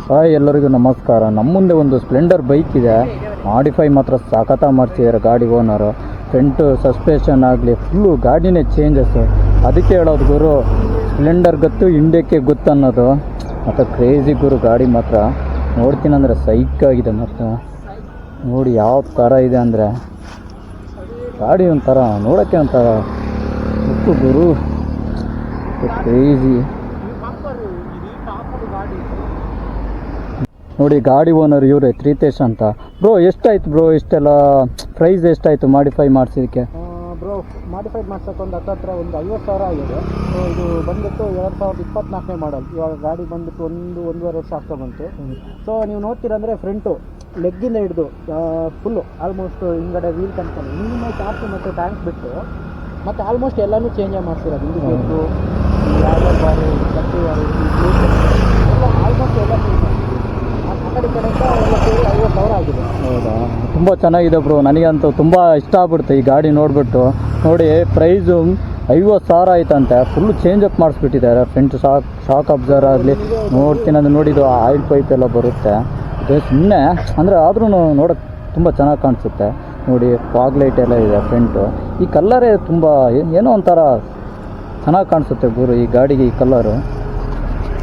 Hi ಎಲ್ಲರಿಗೂ ನಮಸ್ಕಾರ. ನಮ್ಮ ಮುಂದೆ ಒಂದು ಸ್ಪ್ಲೆಂಡರ್ ಬೈಕ್ ಇದೆ. ಮಾಡಿಫೈ ಮಾತ್ರ ಸಖತ್ತಾಗಿ ಮಾಡ್ತಿದ್ದಾರೆ ಗಾಡಿ ಓನರು. ಫ್ರಂಟ್ ಸಸ್ಪೆನ್ಷನ್ ಆಗಲಿ ಫುಲ್ಲು ಗಾಡಿನೇ ಚೇಂಜಸ್ಸು. ಅದಕ್ಕೆ ಹೇಳೋದು ಗುರು, ಸ್ಪ್ಲೆಂಡರ್ ಗೊತ್ತು ಇಂಡಿಯಾಕ್ಕೆ ಗೊತ್ತು ಅನ್ನೋದು. ಮತ್ತು ಕ್ರೇಜಿ ಗುರು ಗಾಡಿ ಮಾತ್ರ ನೋಡ್ತೀನಂದರೆ ಸೈಕಾಗಿದೆ. ಮತ್ತು ನೋಡಿ ಯಾವ ಥರ ಇದೆ ಅಂದರೆ ಗಾಡಿ ಒಂಥರ ನೋಡೋಕ್ಕೆ ಒಂಥರ ಗೊತ್ತು ಗುರು, ಕ್ರೇಜಿ. ನೋಡಿ ಗಾಡಿ ಓನರ್ ಇವರೇ ತ್ರಿತೇಶ್ ಅಂತ. ಬ್ರೋ ಎಷ್ಟಾಯ್ತು ಬ್ರೋ, ಇಷ್ಟೆಲ್ಲ ಪ್ರೈಸ್ ಎಷ್ಟಾಯಿತು ಮಾಡಿಫೈ ಮಾಡಿಸಿದ್ದಕ್ಕೆ? ಬ್ರೋ ಮಾಡಿಫೈಡ್ ಮಾಡ್ಸೋಕೆ ಒಂದು ಹತ್ತಿರ ಒಂದು 50,000 ಆಗಿದೆ. ಸೊ ಇದು ಬಂದುಬಿಟ್ಟು 2024ನೇ ಮಾಡಲ್. ಇವಾಗ ಗಾಡಿ ಬಂದುಬಿಟ್ಟು 1.5 ವರ್ಷ ಆಗ್ತಾ ಬಂತು. ಸೊ ನೀವು ನೋಡ್ತೀರಂದರೆ ಫ್ರಂಟು ಲೆಗ್ಗಿಂದ ಹಿಡಿದು ಫುಲ್ಲು ಆಲ್ಮೋಸ್ಟ್ ಹಿಂಗಡೆ ವೀಲ್ ತನಕ ಮಿನಿಮಮ್ ಚಾರ್ಜ್ ಮತ್ತು ಟ್ಯಾಂಕ್ ಬಿಟ್ಟು ಮತ್ತು ಆಲ್ಮೋಸ್ಟ್ ಎಲ್ಲನೂ ಚೇಂಜಾಗಿ ಮಾಡ್ತಿರೋದು. ಇಂಡಿಕೇಟ್ರು, ಯಾವ್ಯಾವ ಬಾರು, ಕಟ್ಟಿ ಬಾರು, ಎಲ್ಲ ಆಲ್ಮೋಸ್ಟ್ ಎಲ್ಲ ಆ ಕಡೆ ಕಡೆಯಿಂದ ಎಲ್ಲ ಸೇರಿ 50,000 ಆಗಿದೆ. ಹೌದಾ, ತುಂಬ ಚೆನ್ನಾಗಿದೆ ಬ್ರೋ. ನನಗಂತೂ ತುಂಬ ಇಷ್ಟ ಆಗ್ಬಿಡುತ್ತೆ ಈ ಗಾಡಿ ನೋಡಿಬಿಟ್ಟು. ನೋಡಿ ಪ್ರೈಸು 50,000 ಆಯ್ತಂತೆ. ಫುಲ್ಲು ಚೇಂಜ್ ಅಪ್ ಮಾಡಿಸ್ಬಿಟ್ಟಿದ್ದಾರೆ. ಫ್ರಂಟ್ ಶಾಕ್ ಅಬ್ಸರ್ ಆಗಲಿ ನೋಡ್ತೀನಿ ಅಂದರೆ ನೋಡಿ, ಇದು ಆಯಿಲ್ ಪೈಪ್ ಎಲ್ಲ ಬರುತ್ತೆ. ಇದು ಸುಮ್ಮನೆ ಅಂದರೆ ಆದ್ರೂ ನೋಡೋಕ್ಕೆ ತುಂಬ ಚೆನ್ನಾಗಿ ಕಾಣಿಸುತ್ತೆ. ನೋಡಿ ಫಾಗ್ ಲೈಟ್ ಎಲ್ಲ ಇದೆ ಫ್ರಂಟು. ಈ ಕಲ್ಲರೇ ತುಂಬ ಏನೋ ಒಂಥರ ಚೆನ್ನಾಗಿ ಕಾಣಿಸುತ್ತೆ ಗುರು ಈ ಗಾಡಿಗೆ, ಈ ಕಲ್ಲರು.